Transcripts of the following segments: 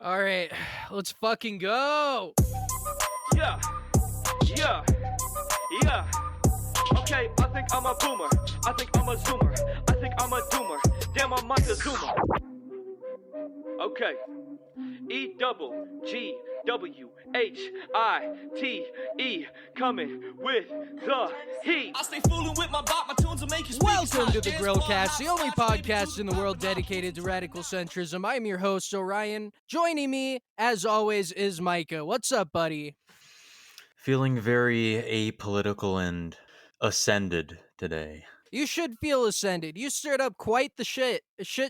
All right, let's fucking go. Yeah, yeah, yeah. Okay, I think I'm a boomer. I think I'm a zoomer. I think I'm a doomer. Damn, I'm like a zoomer. Okay. EWGWHITE coming with the heat. I stay fooling with my bot, my tunes will make you speak. Welcome to the Grillcast, the only podcast in the world dedicated to radical centrism. I'm your host, Orion. Joining me, as always, is Micah. What's up, buddy? Feeling very apolitical and ascended today. You should feel ascended. You stirred up quite the shit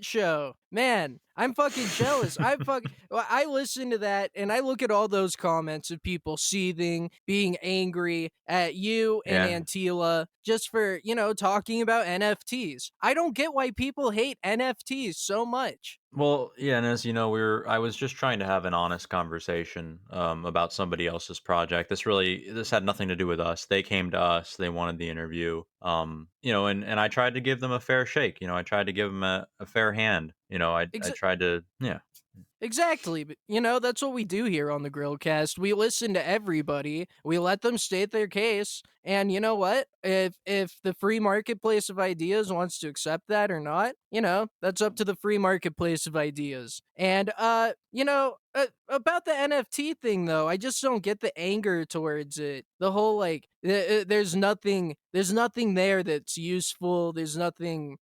show. Man, I'm fucking jealous. I listen to that and I look at all those comments of people seething, being angry at you and Yeah. Antila just for, talking about NFTs. I don't get why people hate NFTs so much. Well, yeah, and as you know, I was just trying to have an honest conversation about somebody else's project. This had nothing to do with us. They came to us, they wanted the interview. And I tried to give them a fair shake. I tried to give them a fair hand. I tried to, yeah. Exactly. But, that's what we do here on the Grillcast. We listen to everybody. We let them state their case. And you know what? If the free marketplace of ideas wants to accept that or not, that's up to the free marketplace of ideas. And about the NFT thing though, I just don't get the anger towards it. The whole there's nothing there that's useful. There's nothing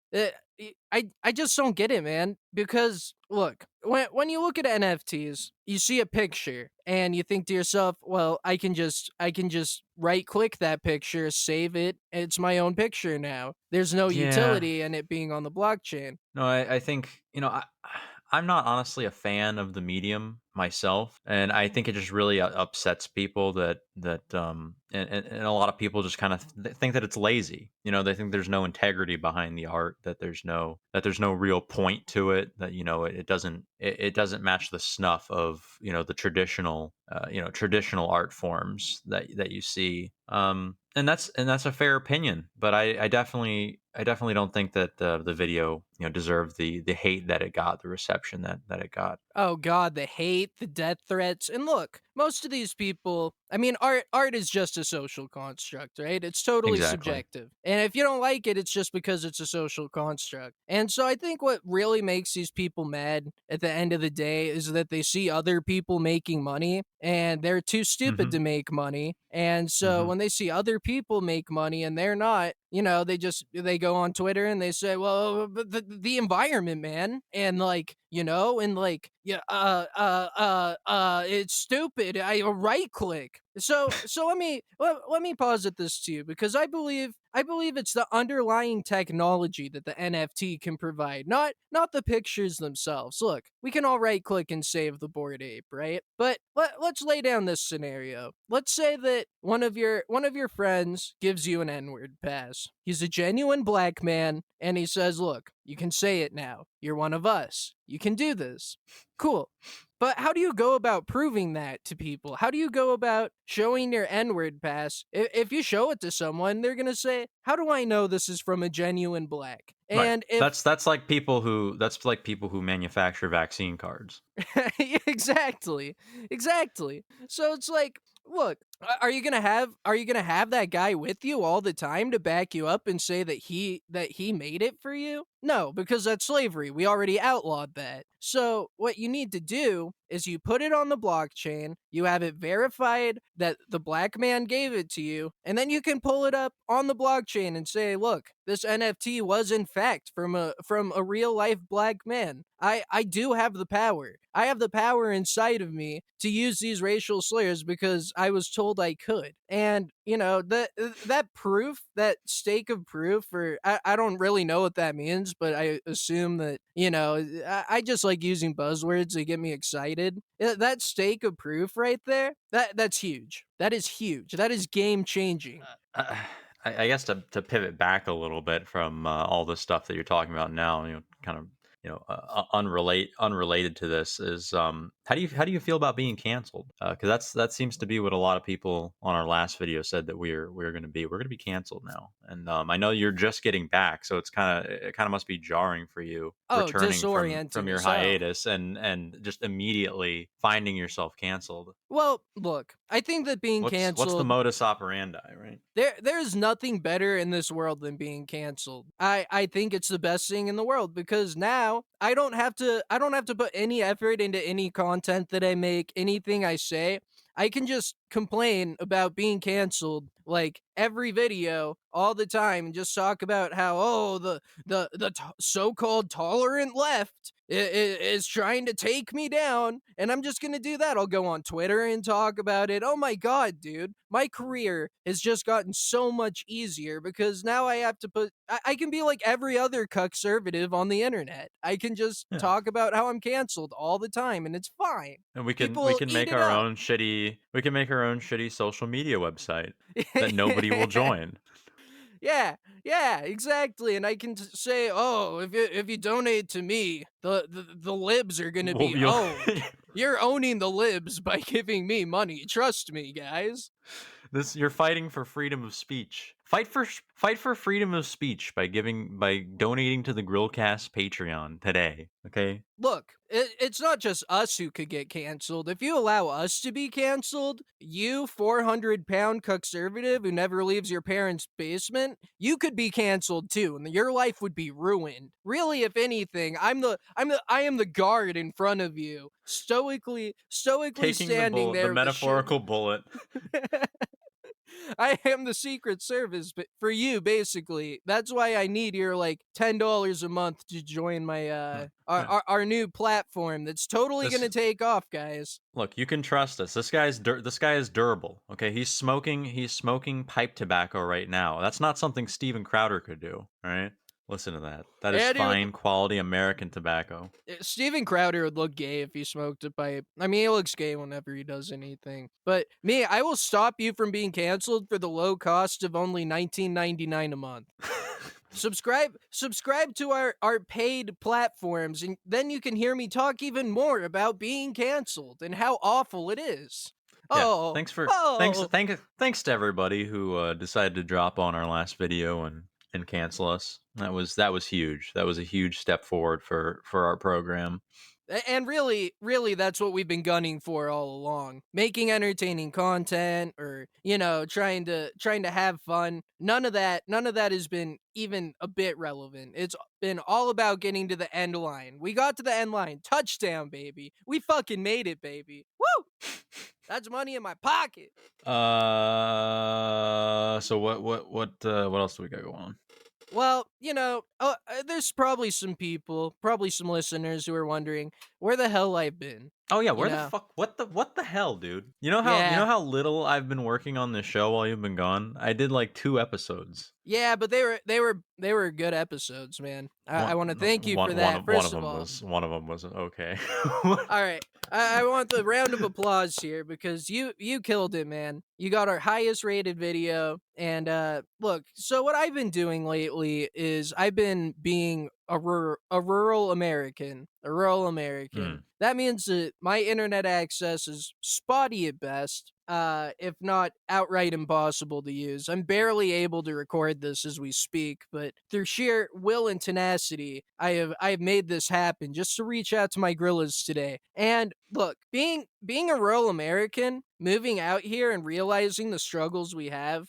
I just don't get it, man. Because look, when you look at NFTs, you see a picture and you think to yourself, well, I can just right click that picture, save it. It's my own picture now. There's no Yeah. utility in it being on the blockchain. No, I think, I'm not honestly a fan of the medium myself, and I think it just really upsets people and a lot of people just kind of think that it's lazy. They think there's no integrity behind the art, that there's no real point to it, that it doesn't match the snuff of the traditional art forms that you see. And that's a fair opinion, but I definitely don't think that the video deserved the hate that it got, the reception that it got. Oh god, the hate, the death threats. And look, most of these people, I mean, art is just a social construct, right? It's totally Exactly. subjective. And if you don't like it, it's just because it's a social construct. And so I think what really makes these people mad at the end of the day is that they see other people making money and they're too stupid to make money. And so when they see other people make money and they're not, they go on Twitter and they say, well, but the environment, man. And it's stupid. I right click. So let me posit this to you, because I believe it's the underlying technology that the NFT can provide, not the pictures themselves. Look, we can all right click and save the Bored Ape, right? But let's lay down this scenario. Let's say that one of your friends gives you an N-word pass. He's a genuine black man, and he says, "Look, you can say it now. You're one of us. You can do this." Cool. But how do you go about proving that to people? How do you go about showing your N-word pass? If you show it to someone, they're going to say, "How do I know this is from a genuine black?" And right. That's like people who manufacture vaccine cards. Exactly. So it's like, look, are you gonna have that guy with you all the time to back you up and say that he made it for you? No, because that's slavery. We already outlawed that. So what you need to do is you put it on the blockchain, you have it verified that the black man gave it to you, and then you can pull it up on the blockchain and say, look, this NFT was in fact from a real life black man. I do have the power. I have the power inside of me to use these racial slurs because I was told I could. And, that proof, that stake of proof, or I don't really know what that means, but I assume that, I just like using buzzwords to get me excited. That stake of proof right there, that's huge. That is huge. That is game changing. I guess to pivot back a little bit from all the stuff that you're talking about now, kind of unrelated to this is how do you feel about being canceled? Because that seems to be what a lot of people on our last video said that we're going to be. We're going to be canceled now, and I know you're just getting back, so it kind of must be jarring for you Oh, returning from disorienting your as hell. hiatus and just immediately finding yourself canceled. Well, look, I think that being What's the canceled, modus operandi, right? there's nothing better in this world than being canceled. I think it's the best thing in the world because now I don't have to put any effort into any content that I make, anything I say. I can just complain about being canceled like every video all the time and just talk about how, oh, the so-called tolerant left is trying to take me down, and I'm just gonna do that. I'll go on Twitter and talk about it. Oh my god, dude, my career has just gotten so much easier because now I have to I can be like every other conservative on the internet. I can just Yeah. talk about how I'm canceled all the time, and it's fine. And we can we People can eat make it our up. own shitty social media website that nobody will join. Yeah, yeah, exactly. And I can say, oh, if you donate to me, the libs are gonna Well, be owned. You're owning the libs by giving me money. Trust me, guys. you're fighting for freedom of speech. Fight for freedom of speech by donating to the Grillcast Patreon today. Okay. Look, it's not just us who could get canceled. If you allow us to be canceled, you 400-pound conservative who never leaves your parents' basement, you could be canceled too, and your life would be ruined. Really, if anything, I am the guard in front of you, stoically Taking the standing bullet, the there with the shield. metaphorical bullet. I am the Secret Service, but for you, basically. That's why I need your like $10 a month to join my Huh, our huh. our new platform that's totally This gonna take off, guys. Look, you can trust us. This guy is durable. Okay, he's smoking pipe tobacco right now. That's not something Steven Crowder could do. All right, listen to that. That is Yeah, dude. fine quality American tobacco. Steven Crowder would look gay if he smoked a pipe. I mean, he looks gay whenever he does anything. But me, I will stop you from being canceled for the low cost of only 19.99 a month. Subscribe to our paid platforms, and then you can hear me talk even more about being canceled and how awful it is. Yeah, Oh, thanks oh. thanks to everybody who decided to drop on our last video and cancel us. That was huge. That was a huge step forward for our program. And really, that's what we've been gunning for all along. Making entertaining content, or trying to have fun. None of that has been even a bit relevant. It's been all about getting to the end line. We got to the end line. Touchdown, baby. We fucking made it, baby. Woo! That's money in my pocket. So what else do we got going on? Well, there's probably some people, probably some listeners who are wondering where the hell I've been. Oh yeah, You where the know? fuck? What the hell, dude? You know how Yeah. little I've been working on this show while you've been gone. I did like 2 episodes. Yeah, but they were good episodes, man. I One want to no, thank you for one that. of one First of of them all, was one of them was okay. all right, I want the round of applause here because you killed it, man. You got our highest rated video, and look. So what I've been doing lately is I've been being a rural American, a rural American. Hmm. That means that my internet access is spotty at best, if not outright impossible to use. I'm barely able to record this as we speak, but through sheer will and tenacity, I have made this happen just to reach out to my gorillas today. And look, being a rural American, moving out here and realizing the struggles we have,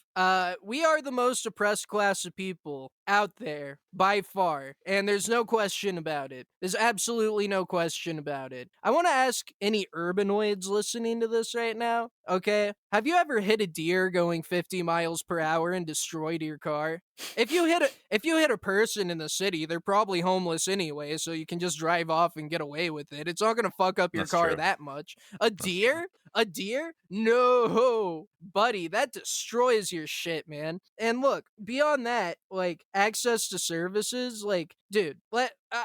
we are the most oppressed class of people out there by far, and there's no question about it. There's absolutely no question about it. I want to ask any urbanoids listening to this right now, okay? Have you ever hit a deer going 50 miles per hour and destroyed your car? If you hit a person in the city, they're probably homeless anyway, so you can just drive off and get away with it. It's not going to fuck up your That's car true. that much. A That's true. deer? A deer? No, buddy, that destroys your shit, man. And look, beyond that, like access to services, like dude,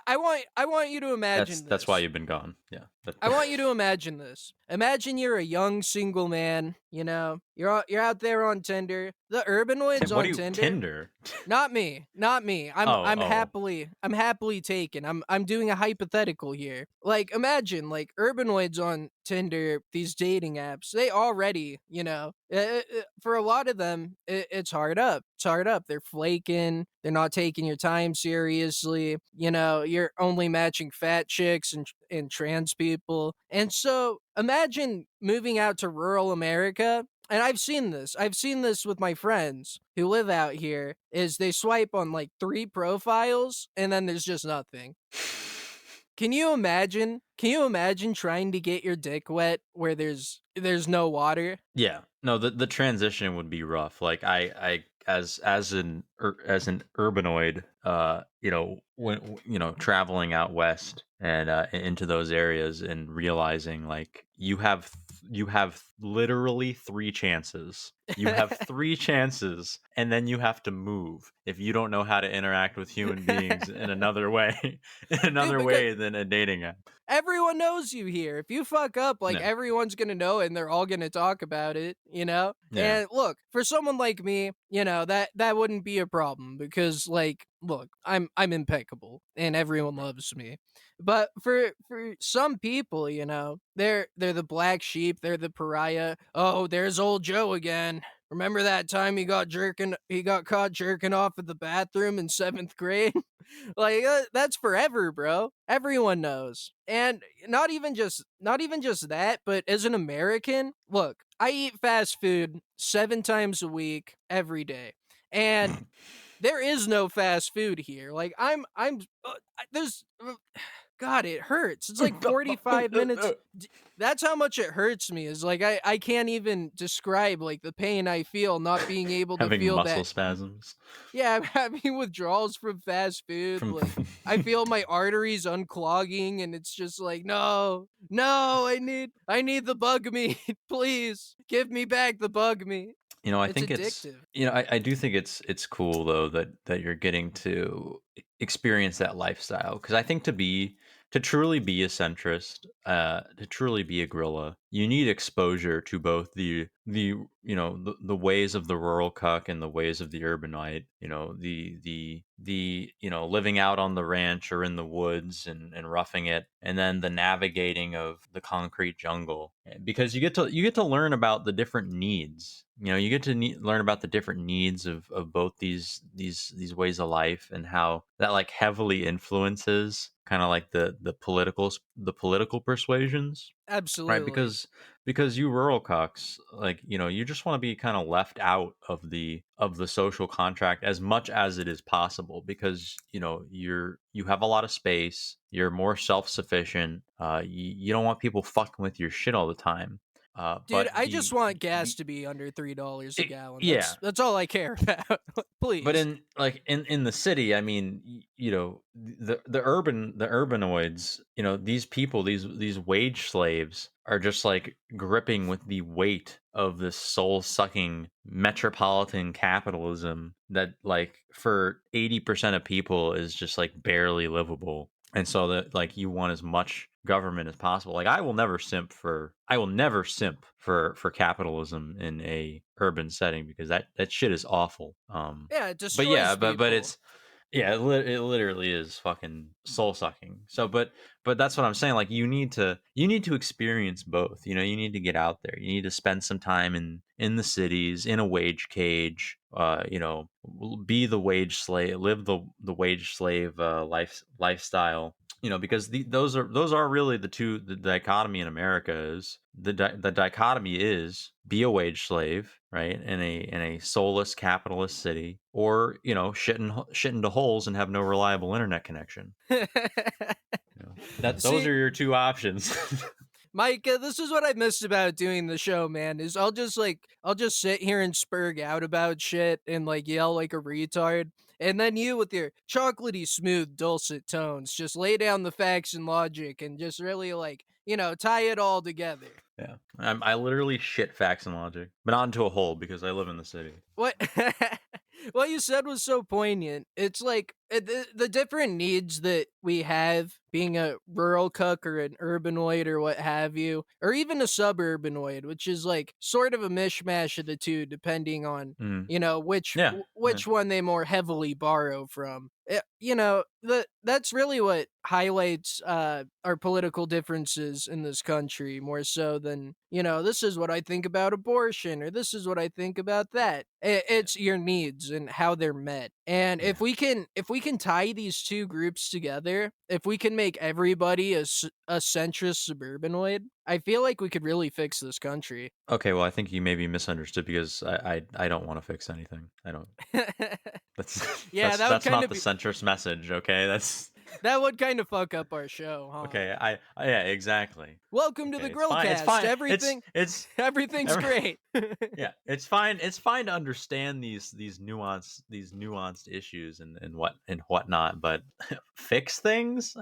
I want you to imagine That's why this. you've been gone. Yeah. I want you to imagine this. Imagine you're a young single man, you're out there on Tinder. The urbanoids What do on you Tinder. Tinder? Not me, not me. I'm Oh, I'm oh. happily taken. I'm doing a hypothetical here. Like imagine like urbanoids on Tinder, these dating apps. They already, for a lot of them, it's hard up. It's hard up. They're flaking. They're not taking your time seriously. You're only matching fat chicks and trans people. And so imagine moving out to rural America, and I've seen this. I've seen this with my friends who live out here. Is they swipe on like 3 profiles and then there's just nothing. Can you imagine? Can you imagine trying to get your dick wet where there's no water? Yeah. No, the transition would be rough. Like I as an urbanoid, when traveling out west and into those areas and realizing like you have literally 3 chances. You have 3 chances, and then you have to move if you don't know how to interact with human beings in another way, in Dude, another because way than a dating app. everyone knows you here. If you fuck up, like Yeah. everyone's gonna know and they're all gonna talk about it, you know? Yeah. And look, for someone like me, that wouldn't be a problem because like look, I'm impeccable and everyone loves me. But for some people, they're the black sheep, they're the pariah. Oh, there's old Joe again. Remember that time he got caught jerking off at the bathroom in 7th grade? Like that's forever, bro. Everyone knows. And not even just that, but as an American, look, I eat fast food 7 times a week every day. And there is no fast food here. Like there's God, it hurts. It's like 45 minutes. That's how much it hurts me. Is like I can't even describe like the pain I feel not being able to Having feel muscle that. spasms Yeah, I'm having withdrawals from fast food. from Like I feel my arteries unclogging, and it's just like, no, no, I need the bug meat. Please give me back the bug meat. I It's think it's addictive. I do think it's cool though that you're getting to experience that lifestyle, because I think to truly be a centrist, to truly be a gorilla, you need exposure to both the ways of the rural cuck and the ways of the urbanite. The living out on the ranch or in the woods and roughing it, and then the navigating of the concrete jungle. Because you get to learn about the different needs. You get to learn about the different needs of both these ways of life, and how that like heavily influences kind of like the political persuasions, right? Absolutely. Because you rural cocks, like, you just want to be kind of left out of the social contract as much as it is possible, because you have a lot of space, you're more self-sufficient, you don't want people fucking with your shit all the time. Dude, But I just want gas the to be under $3 a gallon. yeah, That's all I care about. but Please. in the city, I mean, the urbanoids, these people, these wage slaves are just like gripping with the weight of this soul sucking metropolitan capitalism that, like, for 80% of people is just like barely livable. And so that, like, you want as much government as possible. Like, I will never simp for capitalism in a urban setting, because that shit is awful. Yeah, it But yeah, destroys but people. it's yeah, it literally is fucking soul sucking. So, but that's what I'm saying. Like, you need to experience both. You need to get out there. You need to spend some time in the cities, in a wage cage. Be the wage slave, live the wage slave lifestyle. Because those are really the dichotomy in America. Is the dichotomy is be a wage slave, right, in a soulless capitalist city, or shit into holes and have no reliable internet connection. That those See, are your two options. Mike, this is what I missed about doing the show, man. Is I'll just sit here and spurg out about shit and like yell like a retard, and then you with your chocolatey smooth dulcet tones just lay down the facts and logic and just really like tie it all together. Yeah, I literally shit facts and logic, but not into a hole because I live in the city. What? What you said was so poignant. It's like the different needs that we have, being a rural cuck or an urbanoid or what have you, or even a suburbanoid, which is like sort of a mishmash of the two, depending on Mm. which Yeah. Yeah. which one they more heavily borrow from. That's really what highlights our political differences in this country more so than this is what I think about abortion or this is what I think about that. Yeah. It's your needs and how they're met. And Yeah. if we can tie these two groups together, if we can make everybody a centrist suburbanoid, I feel like we could really fix this country. Okay, well, I think you maybe misunderstood because I don't want to fix anything. I don't. That's Yeah, that's that would that's kind not of the be centrist message. Okay, that's that would kind of fuck up our show, huh? okay. Yeah, exactly. Welcome to the Okay, it's fine. It's Grillcast. fine. It's Everything it's everything's every, great. yeah. It's fine. It's fine to understand these nuanced issues and whatnot, but fix things.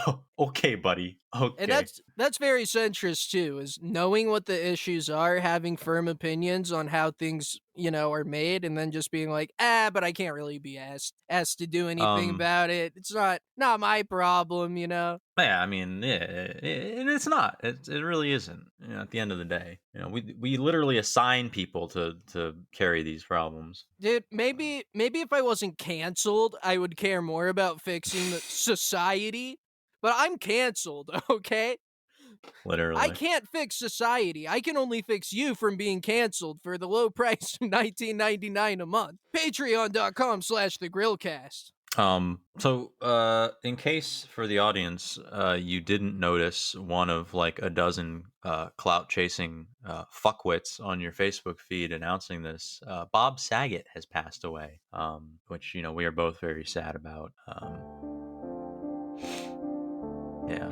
Oh, okay, buddy. And Okay. that's very centrist too, is knowing what the issues are, having firm opinions on how things, are made, and then just being like, but I can't really be asked to do anything Um. about it. It's not my problem. Yeah, I mean, yeah, and it's not. It really isn't. At the end of the day, we literally assign people to carry these problems. Dude, maybe if I wasn't canceled, I would care more about fixing the society. But I'm canceled, okay? I Literally. can't fix society. I can only fix you from being canceled for the low price of $19.99 a month. Patreon.com/the Grillcast. In case for the audience, you didn't notice one of like a dozen clout chasing fuckwits on your Facebook feed announcing this, Bob Saget has passed away. Which we are both very sad about. Yeah.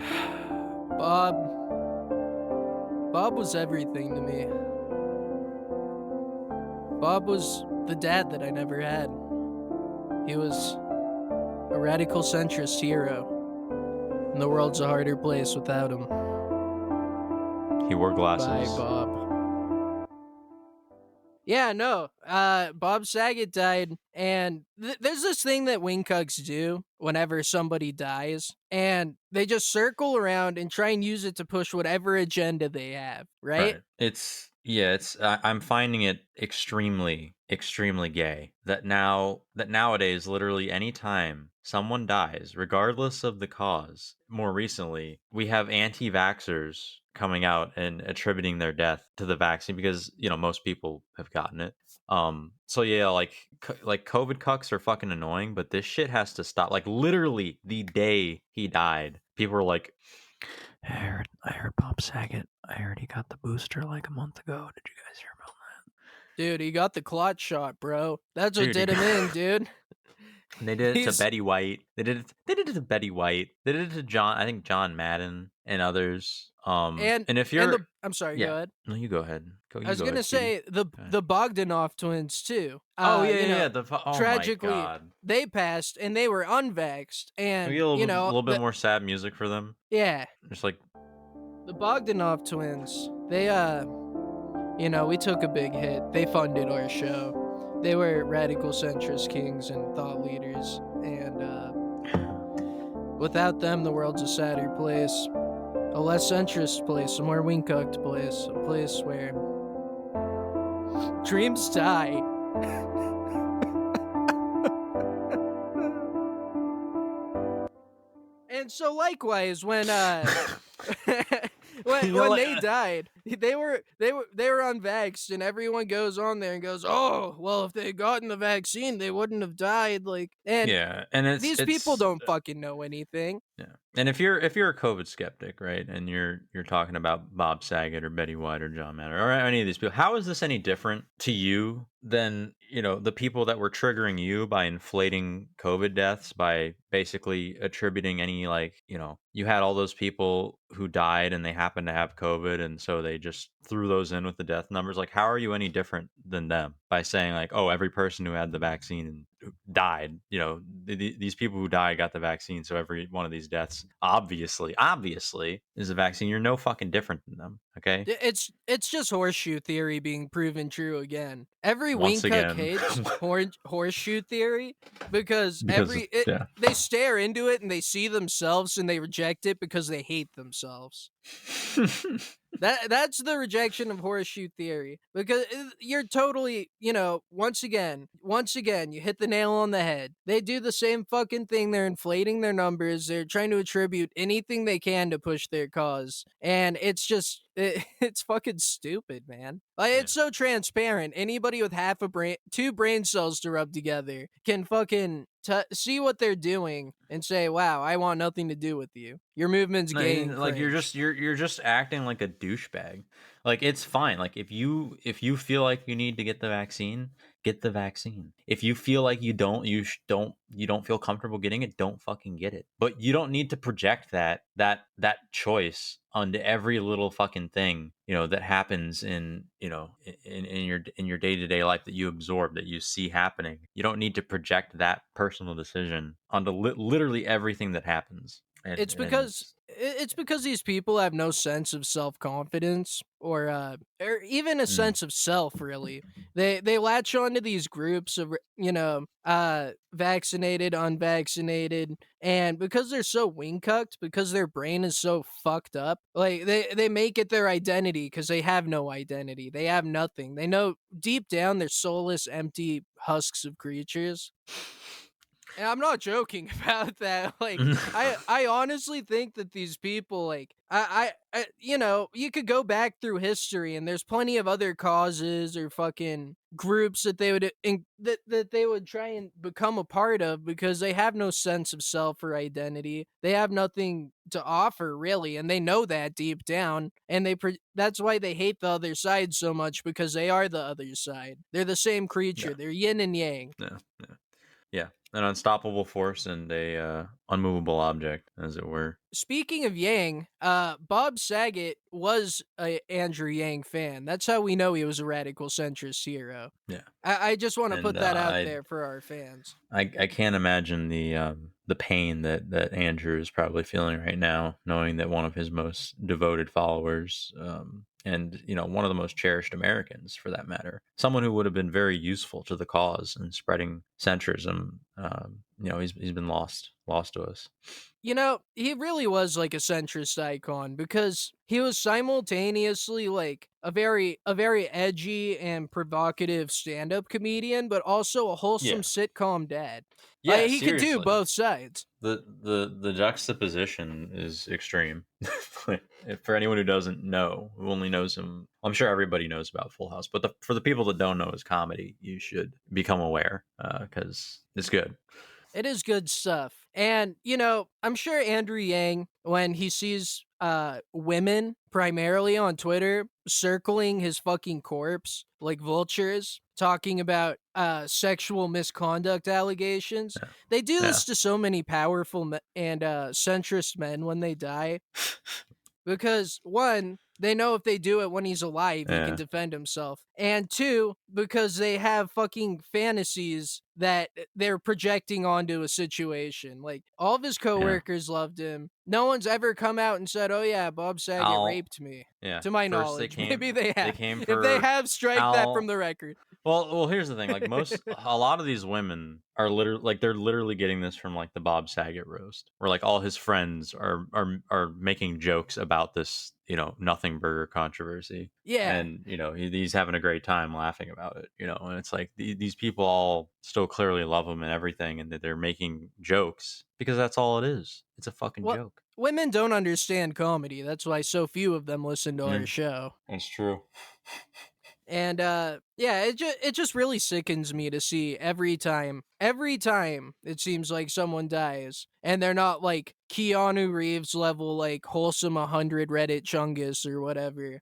Bob. Bob was everything to me. Bob was the dad that I never had. He was a radical centrist hero, and the world's a harder place without him. He wore Bye, glasses. Bob. Yeah, no. Bob Saget died, and there's this thing that wing cucks do whenever somebody dies, and they just circle around and try and use it to push whatever agenda they have, right? Right. I'm finding it extremely, extremely gay that nowadays, literally any time someone dies, regardless of the cause, more recently, we have anti-vaxxers coming out and attributing their death to the vaccine because, most people have gotten it. So yeah, like COVID cucks are fucking annoying, but this shit has to stop. Like literally the day he died, people were like, I heard Bob Saget. I heard he got the booster like a month ago. Did you guys hear about Dude, he got the clot shot, bro. That's that? what did him in, dude. They did it to He's Betty White. They did it to Betty White. They did it to I think John Madden and others. and And if and you're the I'm sorry, go yeah, ahead. no, you go ahead. I You was go ahead, gonna cutie. say the Go ahead. the Bogdanov twins too. Oh yeah, yeah, yeah. Oh my Tragically god. they passed and they were unvaxxed, Can we and get a little bit more sad music for them? yeah, Just like the Bogdanov twins. They we took a big hit. They funded our show. They were radical centrist kings and thought leaders, and without them, the world's a sadder place, a less centrist place, a more wing-cucked place, a place where dreams die. And so likewise when when you're when like they died, they were unvaxxed, and everyone goes on there and goes, "Oh, well, if they had gotten the vaccine, they wouldn't have died." Like, and yeah, and these people don't fucking know anything. yeah. And if you're a COVID skeptic, right, and you're talking about Bob Saget or Betty White or John Madden or any of these people, how is this any different to you than the people that were triggering you by inflating COVID deaths by basically attributing any you had all those people who died and they happened to have COVID and so they just threw those in with the death numbers. Like, how are you any different than them by saying like, oh, every person who had the vaccine died, these people who died got the vaccine, so every one of these deaths obviously is a vaccine. You're no fucking different than them. Okay, It's just horseshoe theory being proven true again. Every once wing cuck again, hates horseshoe theory because because of yeah. they stare into it and they see themselves and they reject it because they hate themselves. That's the rejection of horseshoe theory because you're totally, once again, you hit the nail on the head. They do the same fucking thing. They're inflating their numbers. They're trying to attribute anything they can to push their cause, and it's just it's fucking stupid, man. Like Yeah. it's so transparent. Anybody with half a brain, two brain cells to rub together, can fucking see what they're doing and say, "Wow, I want nothing to do with you. Your movement's No, gay and like you're cringe." just you're just acting like a douchebag. Like it's fine. Like if you feel like you need to get the vaccine, get the vaccine. If you feel like you don't feel comfortable getting it, don't fucking get it. But you don't need to project that choice onto every little fucking thing, that happens in, in your day-to-day life that you absorb, that you see happening. You don't need to project that personal decision onto literally everything that happens. It's because these people have no sense of self-confidence or even a Mm, sense of self, really. They latch onto these groups of, vaccinated, unvaccinated, and because they're so wing-cucked, because their brain is so fucked up, like they make it their identity because they have no identity. They have nothing. They know deep down they're soulless, empty husks of creatures. And I'm not joking about that. Like, I honestly think that these people, like, you could go back through history, and there's plenty of other causes or fucking groups that they would that they would try and become a part of because they have no sense of self or identity. They have nothing to offer really, and they know that deep down, and that's why they hate the other side so much because they are the other side. They're the same yeah, creature. They're yin and yang. yeah, yeah. Yeah, an unstoppable force and a unmovable object, as it were. Speaking of Yang, Bob Saget was a Andrew Yang fan. That's how we know he was a radical centrist hero. Yeah, I just want to and put that out there for our fans. I can't imagine the pain that Andrew is probably feeling right now, knowing that one of his most devoted followers, and one of the most cherished Americans, for that matter, someone who would have been very useful to the cause and spreading centrism, he's been lost to us. He really was like a centrist icon because he was simultaneously like a very edgy and provocative stand-up comedian, but also a wholesome Yeah, sitcom dad. yeah, He could do seriously. both sides. The juxtaposition is extreme. For anyone who doesn't know, who only knows him, I'm sure everybody knows about Full House, but for the people that don't know his comedy, you should become aware because it's good. It is good stuff. And, I'm sure Andrew Yang, when he sees women primarily on Twitter circling his fucking corpse like vultures, talking about sexual misconduct allegations, Yeah, they do yeah, this to so many powerful and centrist men when they die. Because one, they know if they do it when he's alive, he can yeah, defend himself. And two, because they have fucking fantasies that they're projecting onto a situation. Like all of his yeah. coworkers loved him. No one's ever come out and said, "Oh yeah, Bob Saget I'll raped me." Yeah. To my First knowledge, maybe they they have. came If they for have, strike that from Al. the record. Well, here's the thing. Like a lot of these women are literally like they're literally getting this from like the Bob Saget roast, where like all his friends are making jokes about this, nothing burger controversy, Yeah. and he's having a great time laughing about it, and it's like these people all still clearly love him and everything, and that they're making jokes because that's all it is. It's a fucking Well, joke. women don't understand comedy. That's why so few of them listen to our Mm, show. that's true. And yeah, it just really sickens me to see every time it seems like someone dies and they're not like Keanu Reeves level like wholesome 100 Reddit chungus or whatever.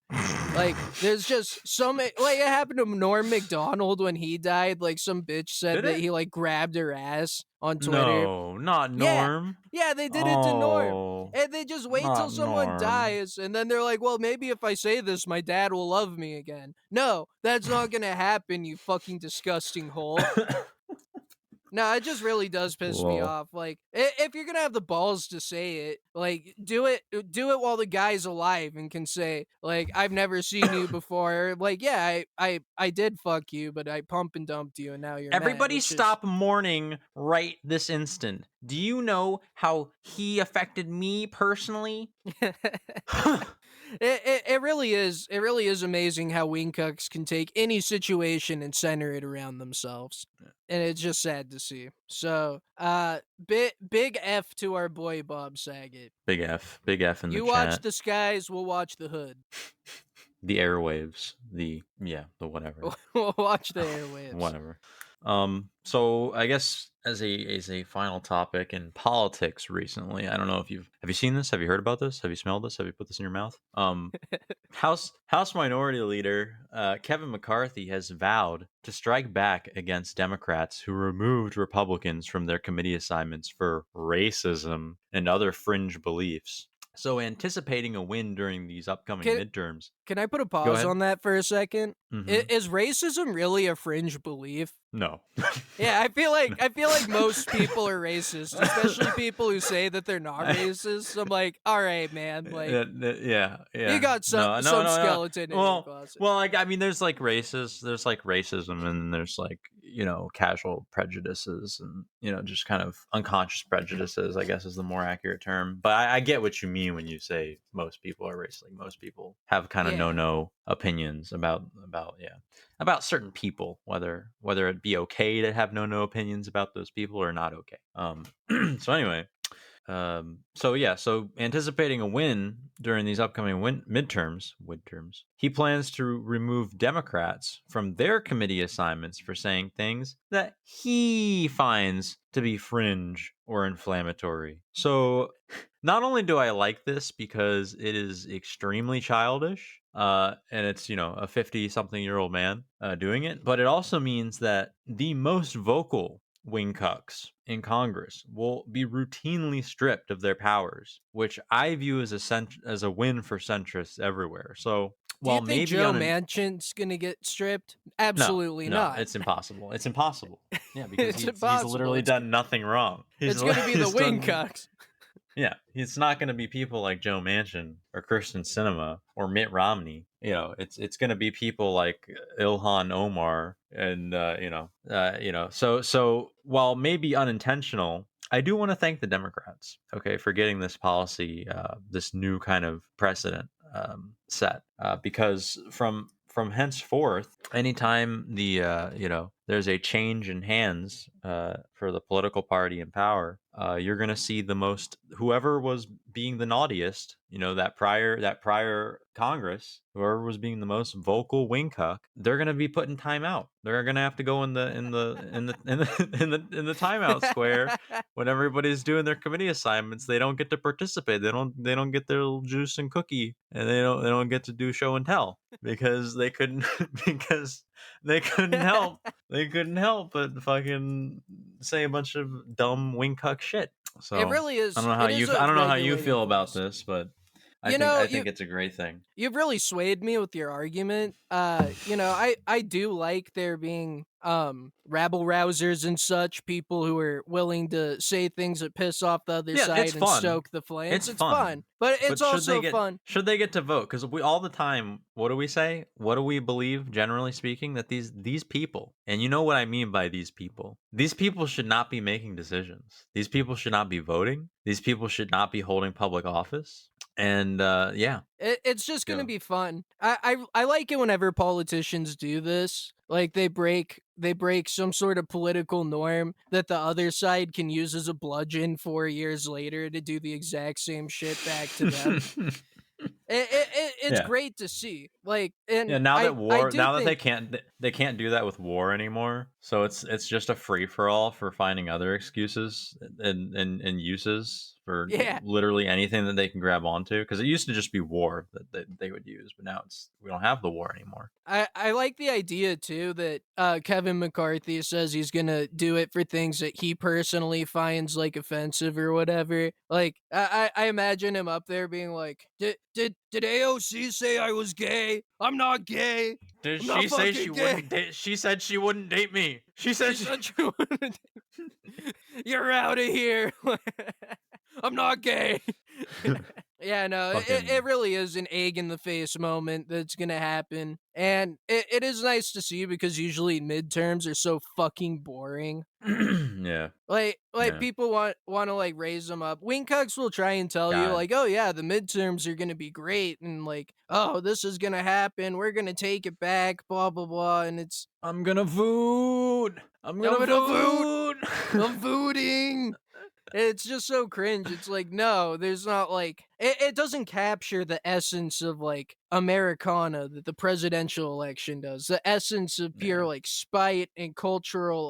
Like there's just so many, like it happened to Norm Macdonald when he died. Like some bitch said Did that it? he like grabbed her ass on Twitter. No, not Yeah. Norm. Yeah, they did it to Norm. Oh, And they just wait till not someone Norm. dies, and then they're like, well, maybe if I say this, my dad will love me again. No, that's not gonna happen, you fucking disgusting hole. No, it just really does piss me Lol. off. Like, if you're gonna have the balls to say it, like, do it while the guy's alive and can say, like, I've never seen you before. Like, yeah, I did fuck you, but I pump and dumped you, and now you're mad. Everybody Which is, stop mourning right this instant. Do you know how he affected me personally? it really is. It really is amazing how wing cucks can take any situation and center it around themselves, and it's just sad to see. So, big F to our boy Bob Saget. Big F in the You watch chat. the skies, we'll watch the hood. The airwaves, the whatever. We'll watch the airwaves. Whatever. So I guess as a final topic in politics recently, I don't know if have you seen this? Have you heard about this? Have you smelled this? Have you put this in your mouth? House Minority Leader Kevin McCarthy has vowed to strike back against Democrats who removed Republicans from their committee assignments for racism and other fringe beliefs. So anticipating a win during these upcoming Can midterms. can I put a Go pause ahead. on that for a second? Hmm. Is racism really a fringe belief? No. Yeah, No. I feel like most people are racist, especially people who say that they're not racist. I'm like, all right, man, like Yeah, you yeah. got No, no, some no, no. skeleton in your Well, closet. like I mean, there's like racism, and there's like casual prejudices, and just kind of unconscious prejudices. I guess is the more accurate term. But I get what you mean when you say most people are racist. Like most people have kind of Yeah. no opinions about certain people, whether it be okay to have no opinions about those people or not okay. So anyway, so anticipating a win during these upcoming midterms, he plans to remove Democrats from their committee assignments for saying things that he finds to be fringe or inflammatory. So, not only do I like this because it is extremely childish, and it's a 50-something-year-old man doing it, but it also means that the most vocal wing cucks in Congress will be routinely stripped of their powers, which I view as as a win for centrists everywhere. So Do you while think maybe Joe on an Manchin's gonna get stripped? no, Absolutely no, not. it's impossible. It's impossible. Yeah, because It's he's impossible. literally done nothing wrong. It's gonna be the He's wing done. cucks. Yeah, it's not going to be people like Joe Manchin or Kirsten Sinema or Mitt Romney. It's going to be people like Ilhan Omar, and So while maybe unintentional, I do want to thank the Democrats, okay, for getting this policy, this new kind of precedent set, because from henceforth, anytime there's a change in hands for the political party in power, you're going to see whoever was being the naughtiest, that prior Congress, whoever was being the most vocal wing cuck, they're going to be put in timeout. They're going to have to go in the timeout square when everybody's doing their committee assignments. They don't get to participate. They don't get their little juice and cookie, and they don't get to do show and tell because they couldn't because they couldn't help but fucking say a bunch of dumb wing cuck shit. It So really is. I don't know how It is a I don't know how you regulating feel about force. this, but I You think know, I think it's a great thing. you've really swayed me with your argument. I do like there being rabble rousers and such, people who are willing to say things that piss off the other Yeah, it's side and fun. stoke the flames. It's It's fun. fun, but But it's also fun. should they get to vote? Because we all the time, what do we say? What do we believe, generally speaking, that these people, and you know what I mean by these people should not be making decisions. These people should not be voting. These people should not be holding public office. And yeah, It's just gonna go. be fun. I like it whenever politicians do this. Like they break some sort of political norm that the other side can use as a bludgeon 4 years later to do the exact same shit back to them. It's Yeah. great to see. Like, Yeah, and I do now that think, they can't do that with war anymore. So it's just a free for all for finding other excuses and uses for yeah, literally anything that they can grab onto. Because it used to just be war that they would use, but now we don't have the war anymore. I like the idea too that Kevin McCarthy says he's gonna do it for things that he personally finds like offensive or whatever. Like I imagine him up there being like, Did AOC say I was gay? I'm not gay. Did I'm not she say she fucking gay. wouldn't date? She said she wouldn't date me. She said She said she wouldn't. You're out of here. I'm not gay. Yeah, no, it fucking really is an egg in the face moment that's gonna happen. And it is nice to see because usually midterms are so fucking boring. yeah, Like yeah. people want to like raise them up. Winkucks will try and tell you God, like, oh yeah, the midterms are gonna be great, and like, oh, this is gonna happen. We're gonna take it back, blah blah blah. And it's I'm gonna vote. I'm I'm gonna gonna vote. vote. I'm voting. It's just so cringe. It's like, no, there's not like it doesn't capture the essence of like Americana that the presidential election does. The essence of pure yeah, like spite and cultural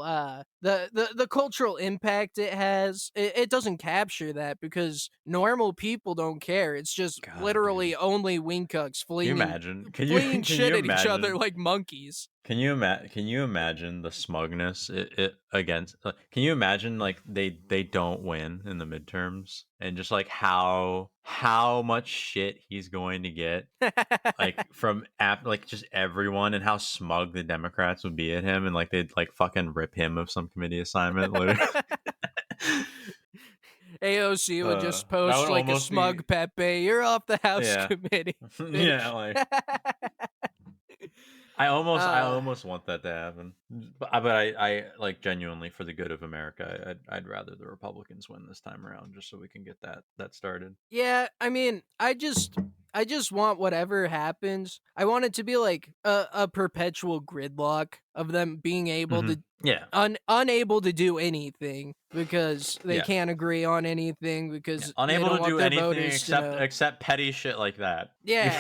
the cultural impact it has. It doesn't capture that because normal people don't care. It's just God, dude. literally only winkucks Can you imagine? Can you flinging can shit you at each other imagine? like monkeys. Can you imagine the smugness it against? Can you imagine like they don't win in the midterms and just like how much shit he's going to get like from like just everyone and how smug the Democrats would be at him and like they'd like fucking rip him of some committee assignment literally. AOC would just That post would like a almost be smug Pepe, you're off the House yeah committee, yeah bitch. like I uh, almost want that to happen, but I like genuinely for the good of America, I'd rather the Republicans win this time around, just so we can get that started. yeah, I mean, I just want whatever happens. I want it to be like a perpetual gridlock of them being able Hmm. to Yeah, unable to do anything because they yeah, can't agree on anything yeah. because they Unable don't to want do their anything voters to know. except petty shit like that. Yeah.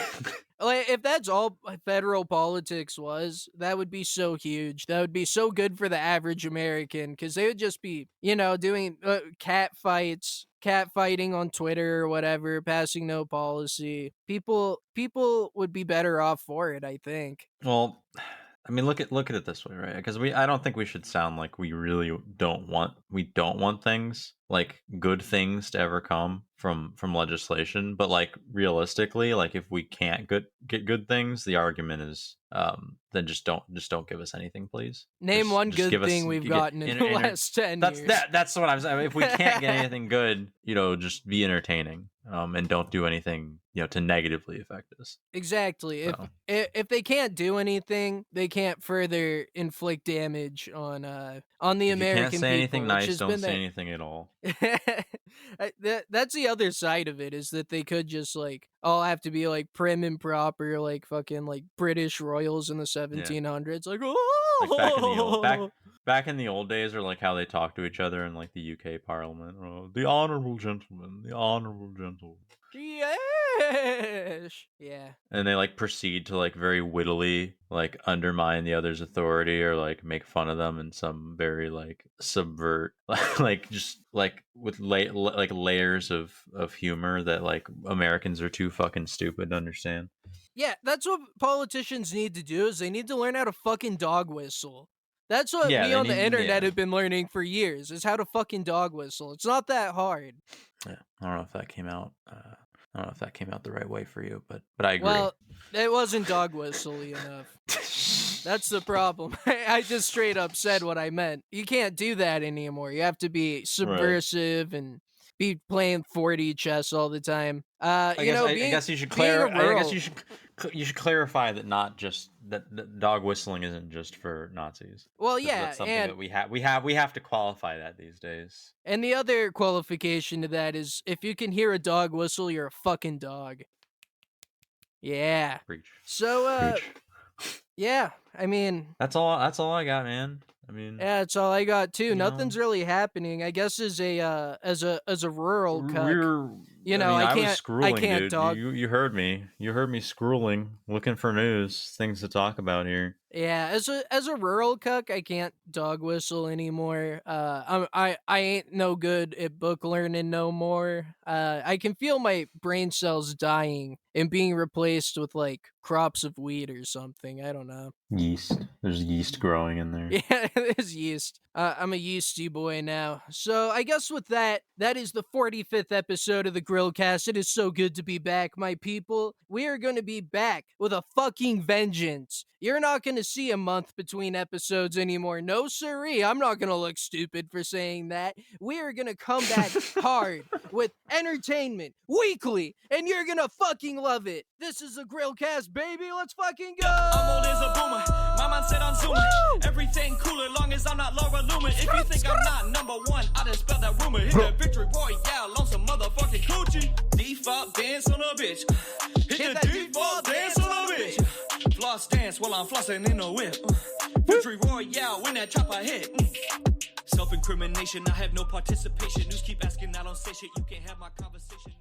Like, if that's all federal politics was, that would be so huge. That would be so good for the average American because they would just be, doing cat fighting on Twitter or whatever, passing no policy. People would be better off for it, I think. Well, I mean, look at it this way, right? Because I don't think we should sound like we don't want things like good things to ever come from legislation, but like realistically, like if we can't get good things, the argument is then just don't give us anything, please. Name one Just good give us thing we've get gotten in the last 10 years. that's what I'm saying. If we can't get anything good, just be entertaining, and don't do anything to negatively affect us. Exactly. If So if they can't do anything, they can't further inflict damage on the if you can't American say anything people, which nice, has don't been say that. anything at all. That's the other side of it is that they could just like all have to be like prim and proper, like fucking like British royals in the Yeah. 1700s, like Like oh back in the old days, or like how they talk to each other in like the UK Parliament. Oh, the honourable gentleman, the honourable gentleman. yes, yeah. And they like proceed to like very wittily like undermine the other's authority or like make fun of them in some very like subvert like just like with like layers of humor that like Americans are too fucking stupid to understand. Yeah, that's what politicians need to do is they need to learn how to fucking dog whistle. That's what Yeah, we they on the need internet yeah. have been learning for years is how to fucking dog whistle. It's not that hard. Yeah. I don't know if that came out I don't know if that came out the right way for you, but I agree. Well, it wasn't dog whistly enough. That's the problem. I just straight up said what I meant. You can't do that anymore. You have to be Right. subversive and be playing 4D chess all the time. I guess you should Being a I guess rural. you should clarify that not just that dog whistling isn't just for Nazis, Well, because yeah, that's something that we have to qualify that these days. and the other qualification to that is if you can hear a dog whistle, you're a fucking dog. Yeah. Preach, So preach. yeah, I mean, That's all I got, man. I mean, yeah, that's all I got too. you know, Nothing's really happening. I guess as a rural cuck, we're. I mean, I was I scrolling, can't dude. dog. You heard me. You heard me scrolling, looking for news, things to talk about here. Yeah, as a rural cuck, I can't dog whistle anymore. I ain't no good at book learning no more. I can feel my brain cells dying and being replaced with like crops of wheat or something. I don't know. Yeast. There's yeast growing in there. Yeah, it is yeast. I'm a yeasty boy now. So I guess with that, that is the 45th episode of the Grillcast. It is so good to be back, my people. We are going to be back with a fucking vengeance. You're not going to see a month between episodes anymore. No siree. I'm not going to look stupid for saying that. We are going to come back hard with entertainment weekly, and you're going to fucking love it. This is the Grillcast, baby. Let's fucking go. I'm old as a boomer. My mind said I'm zooming. Everything cooler, long as I'm not Laura Loomer. If you think I'm not number one, I just spell that rumor. Hit that victory royale on some motherfucking coochie. Default dance on a bitch. Hit the default dance on a bitch. Floss dance while I'm flossing in a whip. Victory royale when that chopper hit. Self-incrimination, I have no participation. News keep asking, I don't say shit. You can't have my conversation.